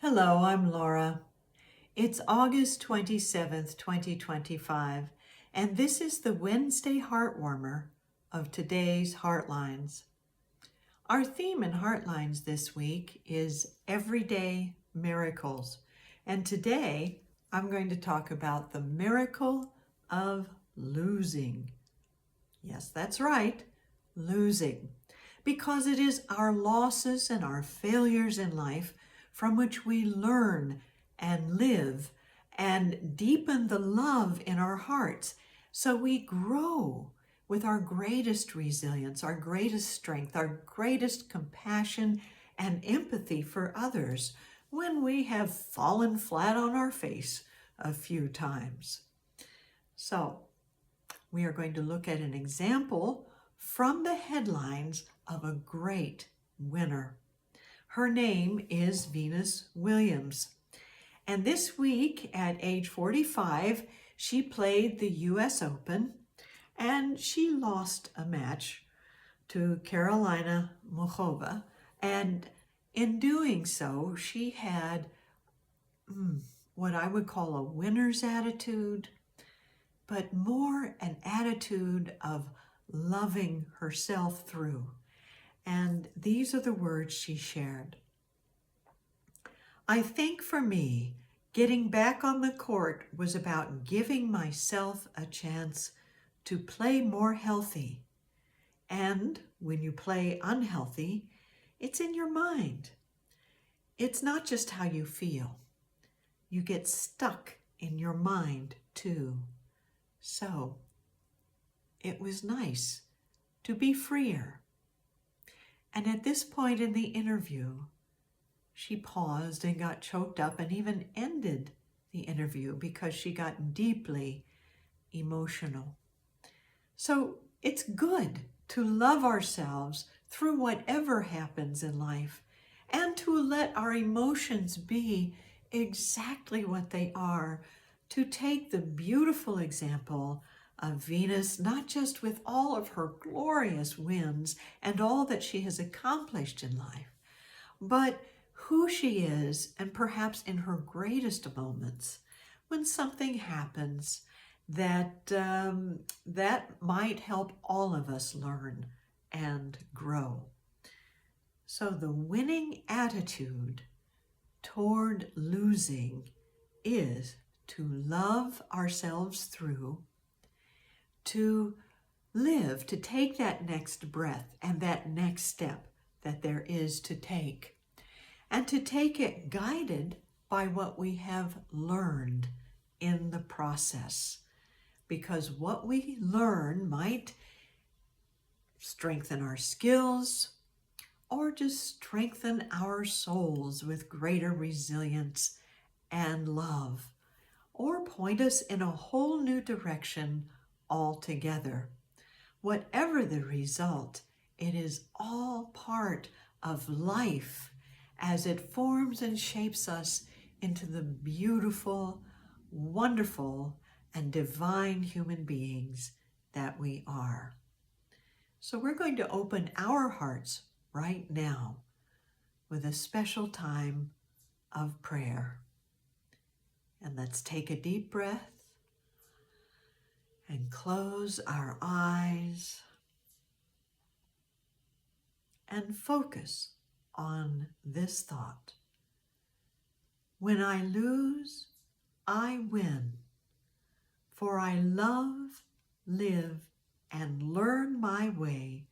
Hello, I'm Laura. It's August 27th, 2025, and this is the Wednesday Heartwarmer of today's Heartlines. Our theme in Heartlines this week is Everyday Miracles, and today I'm going to talk about the miracle of losing. Yes, that's right, losing, because it is our losses and our failures in life from which we learn and live and deepen the love in our hearts. So we grow with our greatest resilience, our greatest strength, our greatest compassion and empathy for others when we have fallen flat on our face a few times. So we are going to look at an example from the headlines of a great winner. Her name is Venus Williams. And this week at age 45, she played the US Open and she lost a match to Karolina Muchova. And in doing so, she had what I would call a winner's attitude, but more an attitude of loving herself through. And these are the words she shared. I think for me, getting back on the court was about giving myself a chance to play more healthy. And when you play unhealthy, it's in your mind. It's not just how you feel. You get stuck in your mind too. So it was nice to be freer. And at this point in the interview, she paused and got choked up and even ended the interview because she got deeply emotional. So it's good to love ourselves through whatever happens in life and to let our emotions be exactly what they are, to take the beautiful example of Venus, not just with all of her glorious wins and all that she has accomplished in life, but who she is, and perhaps in her greatest moments, when something happens that might help all of us learn and grow. So the winning attitude toward losing is to love ourselves through, to live, to take that next breath and that next step that there is to take, and to take it guided by what we have learned in the process. Because what we learn might strengthen our skills or just strengthen our souls with greater resilience and love, or point us in a whole new direction altogether. Whatever the result, it is all part of life as it forms and shapes us into the beautiful, wonderful, and divine human beings that we are. So we're going to open our hearts right now with a special time of prayer. And let's take a deep breath and close our eyes and focus on this thought. When I lose, I win, for I love, live, and learn my way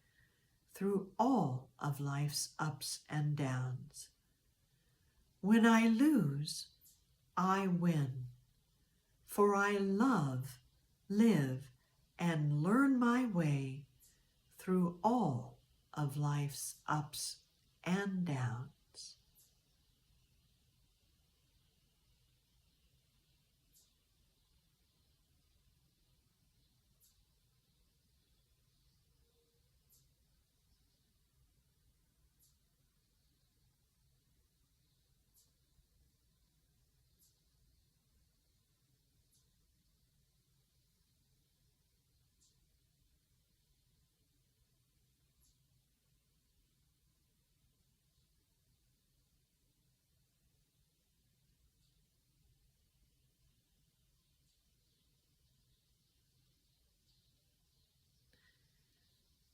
through all of life's ups and downs. When I lose, I win, for I love, live, and learn my way through all of life's ups and downs.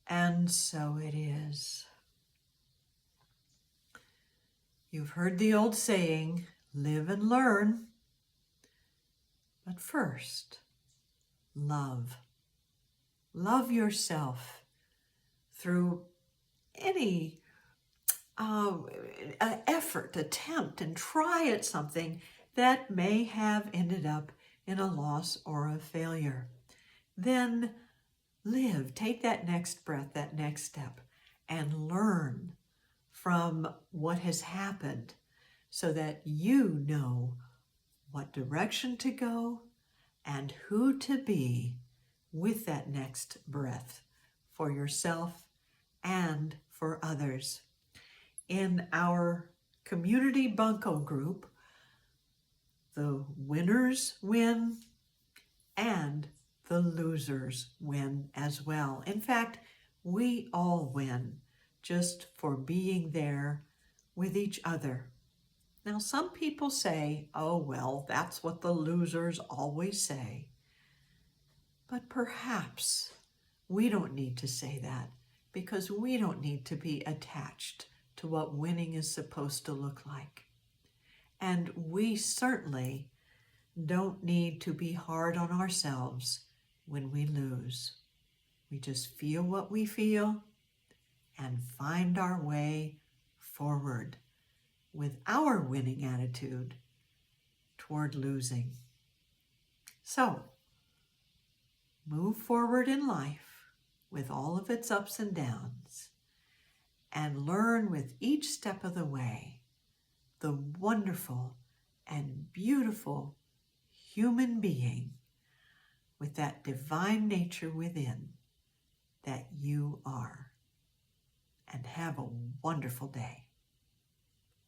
And so it is. You've heard the old saying, live and learn. But first, love. Love yourself through any effort, attempt, and try at something that may have ended up in a loss or a failure. Then live, take that next breath, that next step, and learn from what has happened so that you know what direction to go and who to be with that next breath for yourself and for others. In our community bunco group, the winners win and the losers win as well. In fact, we all win just for being there with each other. Now, some people say, oh, well, that's what the losers always say. But perhaps we don't need to say that because we don't need to be attached to what winning is supposed to look like. And we certainly don't need to be hard on ourselves when we lose. We just feel what we feel and find our way forward with our winning attitude toward losing. So, move forward in life with all of its ups and downs and learn with each step of the way the wonderful and beautiful human being with that divine nature within that you are. And have a wonderful day.